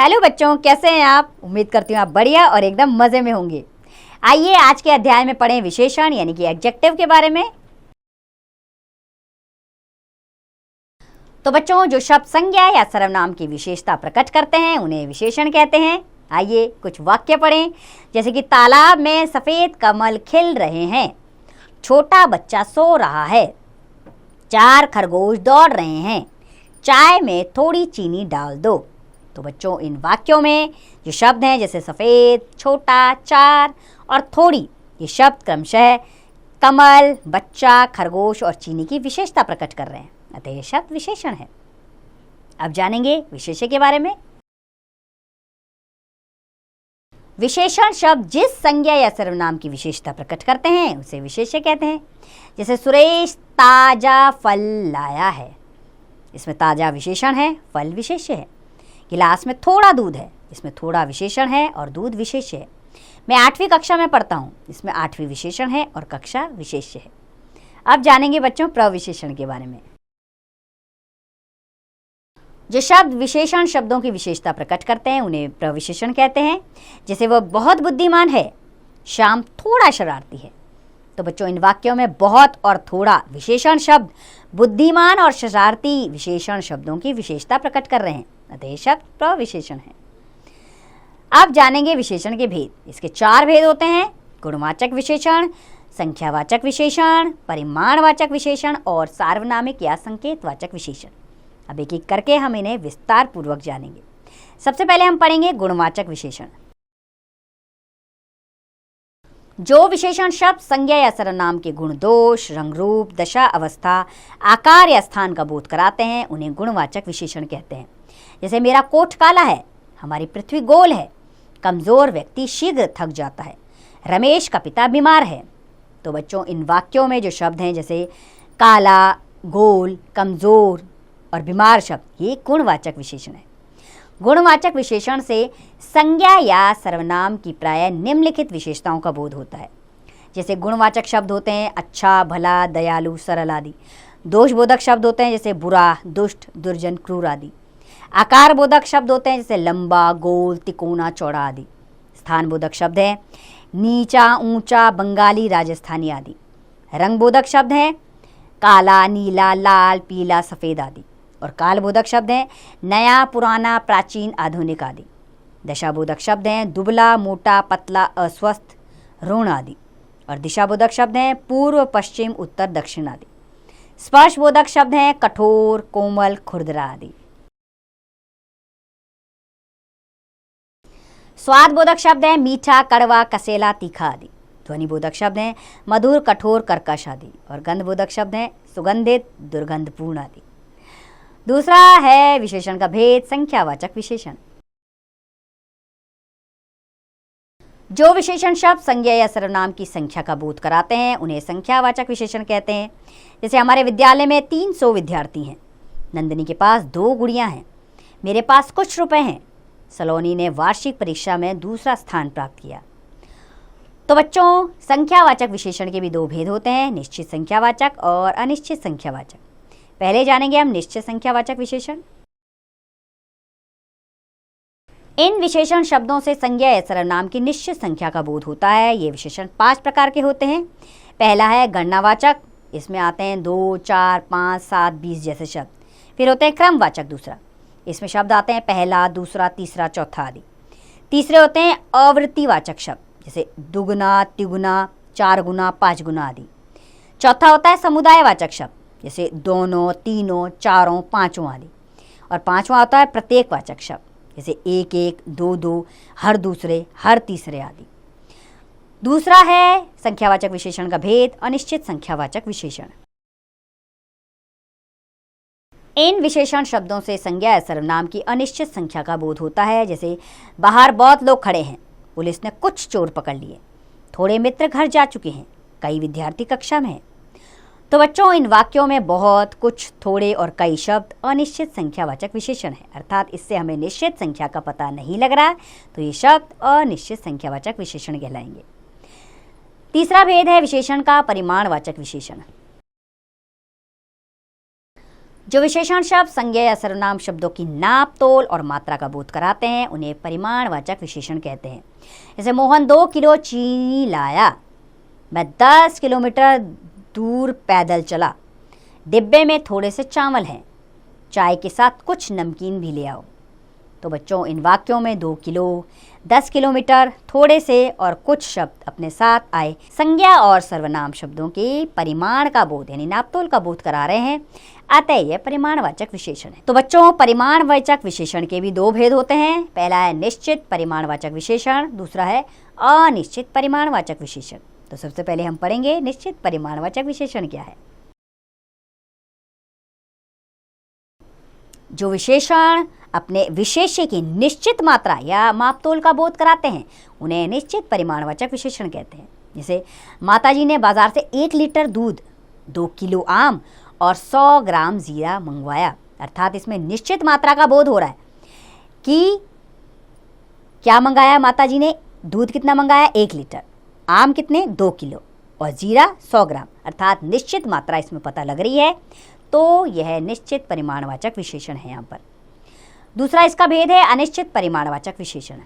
Hello बच्चों, कैसे हैं आप? उम्मीद करती हूँ आप बढ़िया और एकदम मज़े में होंगे। आइए आज के अध्याय में पढ़ें विशेषण यानी कि एडजेक्टिव के बारे में। तो बच्चों, जो शब्द संज्ञा या सर्वनाम की विशेषता प्रकट करते हैं उन्हें विशेषण कहते हैं। आइए कुछ वाक्य पढ़ें, जैसे कि तालाब में सफ़ेद कमल खिल रहे हैं, छोटा बच्चा सो रहा है, 4 खरगोश दौड़ रहे हैं, चाय में थोड़ी चीनी डाल दो। तो बच्चों, इन वाक्यों में जो शब्द हैं जैसे सफ़ेद, छोटा, 4 और थोड़ी, ये शब्द क्रमशः कमल, बच्चा, खरगोश और चीनी की विशेषता प्रकट कर रहे हैं, अतः ये शब्द विशेषण है। अब जानेंगे विशेष्य के बारे में। विशेषण शब्द जिस संज्ञा या सर्वनाम की विशेषता प्रकट करते हैं उसे विशेष्य कहते हैं। जैसे सुरेश ताजा फल लाया है, इसमें ताजा विशेषण है, फल विशेष्य है। गिलास में थोड़ा दूध है, इसमें थोड़ा विशेषण है और दूध विशेष्य है। मैं 8वीं कक्षा में पढ़ता हूँ, इसमें 8वीं विशेषण है और कक्षा विशेष्य है। अब जानेंगे बच्चों प्रविशेषण के बारे में। जो शब्द विशेषण शब्दों की विशेषता प्रकट करते हैं उन्हें प्रविशेषण कहते हैं। जैसे वह बहुत बुद्धिमान है, श्याम थोड़ा शरारती है। तो बच्चों, इन वाक्यों में बहुत और थोड़ा विशेषण शब्द बुद्धिमान और शरारती विशेषण शब्दों की विशेषता प्रकट कर रहे हैं, अतः ये शब्द प्रविशेषण है। अब जानेंगे विशेषण के भेद। इसके 4 भेद होते हैं: गुणवाचक विशेषण, संख्यावाचक विशेषण, परिमाणवाचक विशेषण और सार्वनामिक या संकेतवाचक विशेषण। अब एक एक करके हम इन्हें विस्तार पूर्वक जानेंगे। सबसे पहले हम पढ़ेंगे गुणवाचक विशेषण। जो विशेषण शब्द संज्ञा या सर्वनाम के गुण, दोष, रंग, रूप, दशा, अवस्था, आकार या स्थान का बोध कराते हैं उन्हें गुणवाचक विशेषण कहते हैं। जैसे मेरा कोट काला है, हमारी पृथ्वी गोल है, कमज़ोर व्यक्ति शीघ्र थक जाता है, रमेश का पिता बीमार है। तो बच्चों, इन वाक्यों में जो शब्द हैं जैसे काला, गोल, कमज़ोर और बीमार शब्द, ये गुणवाचक विशेषण है। गुणवाचक विशेषण से संज्ञा या सर्वनाम की प्रायः निम्नलिखित विशेषताओं का बोध होता है। जैसे गुणवाचक शब्द होते हैं अच्छा, भला, दयालु, सरल आदि। दोषबोधक शब्द होते हैं जैसे बुरा, दुष्ट, दुर्जन, क्रूर आदि। आकार बोधक शब्द होते हैं जैसे लंबा, गोल, तिकोना, चौड़ा आदि। स्थान बोधक शब्द हैं नीचा, ऊंचा, बंगाली, राजस्थानी आदि। रंग बोधक शब्द हैं काला, नीला, लाल, पीला, सफ़ेद आदि। और काल बोधक शब्द हैं नया, पुराना, प्राचीन, आधुनिक आदि। दशा बोधक शब्द हैं दुबला, मोटा, पतला, अस्वस्थ, ऋण आदि। और दिशा बोधक शब्द हैं पूर्व, पश्चिम, उत्तर, दक्षिण आदि। स्पर्श बोधक शब्द हैं कठोर, कोमल, खुरदरा आदि। स्वाद बोधक शब्द हैं मीठा, कड़वा, कसेला, तीखा आदि। ध्वनि बोधक शब्द हैं मधुर, कठोर, कर्कश आदि। और गंध बोधक शब्द हैं सुगंधित, दुर्गंधपूर्ण आदि। दूसरा है विशेषण का भेद, संख्यावाचक विशेषण। जो विशेषण शब्द संज्ञा या सर्वनाम की संख्या का बोध कराते हैं उन्हें संख्यावाचक विशेषण कहते हैं। जैसे हमारे विद्यालय में 300 विद्यार्थी हैं, नंदिनी के पास 2 गुड़ियां हैं, मेरे पास कुछ रुपए हैं, सलोनी ने वार्षिक परीक्षा में दूसरा स्थान प्राप्त किया। तो बच्चों, संख्यावाचक विशेषण के भी 2 भेद होते हैं, निश्चित संख्यावाचक और अनिश्चित संख्यावाचक। पहले जानेंगे हम निश्चित संख्यावाचक विशेषण। इन विशेषण शब्दों से संज्ञा या सर्वनाम की निश्चित संख्या का बोध होता है। ये विशेषण 5 प्रकार के होते हैं। पहला है गणनावाचक, इसमें आते हैं 2, 4, 5, 7, 20 जैसे शब्द। फिर होते हैं क्रमवाचक दूसरा, इसमें शब्द आते हैं पहला, दूसरा, तीसरा, चौथा आदि। तीसरे होते हैं आवृत्तिवाचक शब्द, जैसे दुगुना, तिगुना, 4 गुना, 5 गुना आदि। चौथा होता है समुदायवाचक शब्द, जैसे दोनों, तीनों, चारों, पाँचों आदि। और 5वां होता है प्रत्येकवाचक शब्द, जैसे 1 1, 2 2, हर दूसरे, हर तीसरे आदि। दूसरा है संख्यावाचक विशेषण का भेद, अनिश्चित संख्यावाचक विशेषण। इन विशेषण शब्दों से संज्ञा या सर्वनाम की अनिश्चित संख्या का बोध होता है। जैसे बाहर बहुत लोग खड़े हैं, पुलिस ने कुछ चोर पकड़ लिए, थोड़े मित्र घर जा चुके हैं, कई विद्यार्थी कक्षा में हैं। तो बच्चों, इन वाक्यों में बहुत, कुछ, थोड़े और कई शब्द अनिश्चित संख्यावाचक विशेषण है, अर्थात इससे हमें निश्चित संख्या का पता नहीं लग रहा, तो ये शब्द अनिश्चित संख्यावाचक विशेषण कहलाएंगे। तीसरा भेद है विशेषण का परिमाणवाचक विशेषण। जो विशेषण शब्द संज्ञा या सर्वनाम शब्दों की नाप तोल और मात्रा का बोध कराते हैं उन्हें परिमाणवाचक विशेषण कहते हैं। जैसे मोहन 2 किलो चीनी लाया, मैं 10 किलोमीटर दूर पैदल चला, डिब्बे में थोड़े से चावल हैं, चाय के साथ कुछ नमकीन भी ले आओ। तो बच्चों, इन वाक्यों में 2 किलो, 10 किलोमीटर, थोड़े से और कुछ शब्द अपने साथ आए संज्ञा और सर्वनाम शब्दों के परिमाण का बोध यानी नापतोल का बोध करा रहे हैं, अतः यह परिमाणवाचक विशेषण है। तो बच्चों, परिमाणवाचक विशेषण के भी 2 भेद होते हैं। पहला है निश्चित परिमाणवाचक विशेषण, दूसरा है अनिश्चित परिमाणवाचक विशेषण। तो सबसे पहले हम पढ़ेंगे निश्चित परिमाणवाचक विशेषण क्या है। जो विशेषण अपने विशेष्य की निश्चित मात्रा या मापतोल का बोध कराते हैं उन्हें निश्चित परिमाणवाचक विशेषण कहते हैं। जैसे माताजी ने बाजार से 1 लीटर दूध, 2 किलो आम और 100 ग्राम जीरा मंगवाया। अर्थात इसमें निश्चित मात्रा का बोध हो रहा है कि क्या मंगाया माताजी ने, दूध कितना मंगाया 1 लीटर, आम कितने 2 किलो और जीरा 100 ग्राम, अर्थात निश्चित मात्रा इसमें पता लग रही है, तो यह निश्चित परिमाणवाचक विशेषण है। यहाँ पर दूसरा इसका भेद है अनिश्चित परिमाणवाचक विशेषण।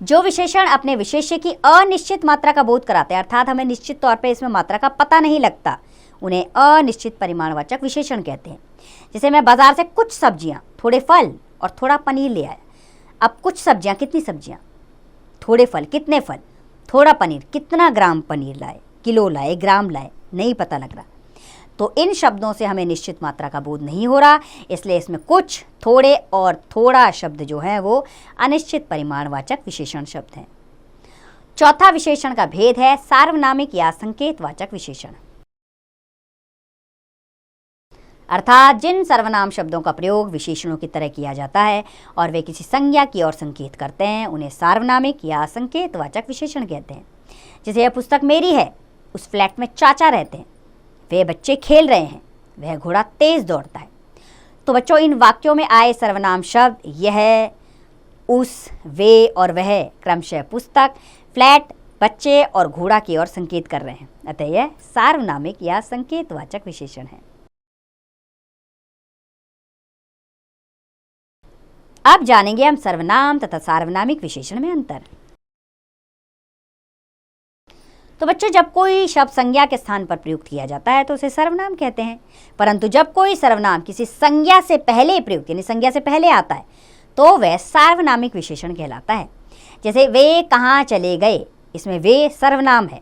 जो विशेषण अपने विशेष्य की अनिश्चित मात्रा का बोध कराते हैं, अर्थात हमें निश्चित तौर पे इसमें मात्रा का पता नहीं लगता, उन्हें अनिश्चित परिमाणवाचक विशेषण कहते हैं। जैसे मैं बाजार से कुछ सब्जियां, थोड़े फल और थोड़ा पनीर ले आया। अब कुछ सब्जियां, कितनी सब्जियां, थोड़े फल, कितने फल, थोड़ा पनीर, कितना ग्राम पनीर लाए, किलो लाए, ग्राम लाए, नहीं पता लग रहा। तो इन शब्दों से हमें निश्चित मात्रा का बोध नहीं हो रहा, इसलिए इसमें कुछ, थोड़े और थोड़ा शब्द जो है वो अनिश्चित परिमाणवाचक विशेषण शब्द हैं। चौथा विशेषण का भेद है सार्वनामिक या संकेतवाचक विशेषण। अर्थात जिन सर्वनाम शब्दों का प्रयोग विशेषणों की तरह किया जाता है और वे किसी संज्ञा की ओर संकेत करते हैं उन्हें सार्वनामिक या संकेतवाचक विशेषण कहते हैं। जैसे यह पुस्तक मेरी है, उस फ्लैट में चाचा रहते हैं, वे बच्चे खेल रहे हैं, वह घोड़ा तेज दौड़ता है। तो बच्चों, इन वाक्यों में आए सर्वनाम शब्द यह, उस, वे और वह क्रमशः पुस्तक, फ्लैट, बच्चे और घोड़ा की ओर संकेत कर रहे हैं, अतः यह सार्वनामिक या संकेतवाचक विशेषण है। अब जानेंगे हम सर्वनाम तथा सार्वनामिक विशेषण में अंतर। तो बच्चों, जब कोई शब्द संज्ञा के स्थान पर प्रयुक्त किया जाता है तो उसे सर्वनाम कहते हैं, परंतु जब कोई सर्वनाम किसी संज्ञा से पहले प्रयुक्त यानी संज्ञा से पहले आता है तो वह सार्वनामिक विशेषण कहलाता है। जैसे वे कहाँ चले गए, इसमें वे सर्वनाम है।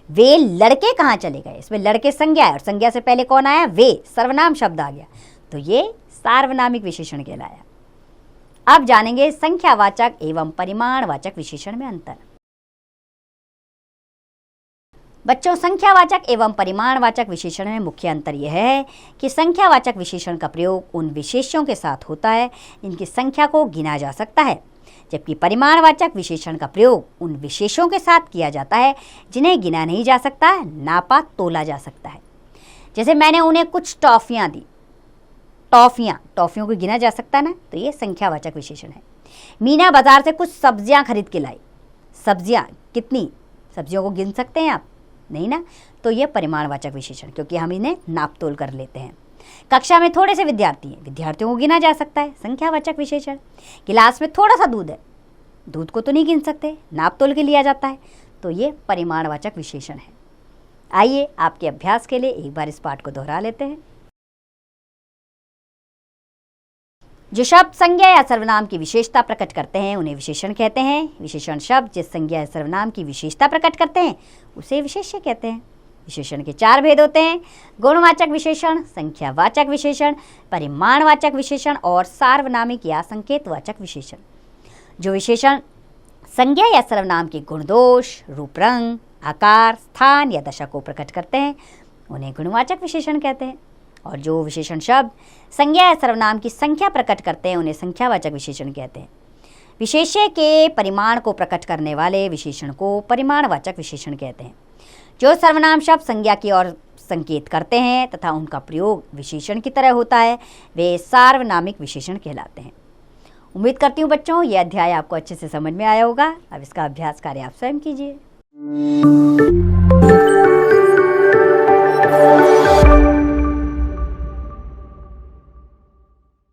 वे लड़के कहाँ चले गए, इसमें लड़के संज्ञा है और संज्ञा से पहले कौन आया, वे, सर्वनाम शब्द आ गया, तो ये सार्वनामिक विशेषण कहलाया। अब जानेंगे संख्यावाचक एवं परिमाणवाचक विशेषण में अंतर। बच्चों, संख्यावाचक एवं परिमाणवाचक विशेषण में मुख्य अंतर यह है कि संख्यावाचक विशेषण का प्रयोग उन विशेष्यों के साथ होता है जिनकी संख्या को गिना जा सकता है, जबकि परिमाणवाचक विशेषण का प्रयोग उन विशेषों के साथ किया जाता है जिन्हें गिना नहीं जा सकता, नापा तोला जा सकता है। जैसे मैंने उन्हें कुछ टॉफियाँ दी, टॉफियों को गिना जा सकता है ना, तो ये संख्यावाचक विशेषण है। मीना बाजार से कुछ सब्जियां खरीद के लाई। सब्जियां कितनी, सब्जियों को गिन सकते हैं आप, नहीं ना, तो ये परिमाणवाचक विशेषण, क्योंकि हम इन्हें नापतोल कर लेते हैं। कक्षा में थोड़े से विद्यार्थी हैं, विद्यार्थियों को गिना जा सकता है, संख्यावाचक विशेषण। गिलास में थोड़ा सा दूध है, दूध को तो नहीं गिन सकते, नापतोल के लिया जाता है, तो ये परिमाणवाचक विशेषण है। आइए आपके अभ्यास के लिए एक बार इस पाठ को दोहरा लेते हैं। जो शब्द संज्ञा या सर्वनाम की विशेषता प्रकट करते हैं उन्हें विशेषण कहते हैं। विशेषण शब्द जिस संज्ञा या सर्वनाम की विशेषता प्रकट करते हैं उसे विशेष्य कहते हैं। विशेषण के 4 भेद होते हैं: गुणवाचक विशेषण, संख्यावाचक विशेषण, परिमाणवाचक विशेषण और सार्वनामिक या संकेतवाचक विशेषण। जो विशेषण संज्ञा या सर्वनाम के गुण दोष, रूप रंग, आकार, स्थान या दशा को प्रकट करते हैं उन्हें गुणवाचक विशेषण कहते हैं, और जो विशेषण शब्द संज्ञा या सर्वनाम की संख्या प्रकट करते हैं उन्हें संख्यावाचक विशेषण कहते हैं। विशेष्य के परिमाण को प्रकट करने वाले विशेषण को परिमाणवाचक विशेषण कहते हैं। जो सर्वनाम शब्द संज्ञा की ओर संकेत करते हैं तथा उनका प्रयोग विशेषण की तरह होता है वे सार्वनामिक विशेषण कहलाते हैं। उम्मीद करती हूँ बच्चों, यह अध्याय आपको अच्छे से समझ में आया होगा। अब इसका अभ्यास कार्य आप स्वयं कीजिए।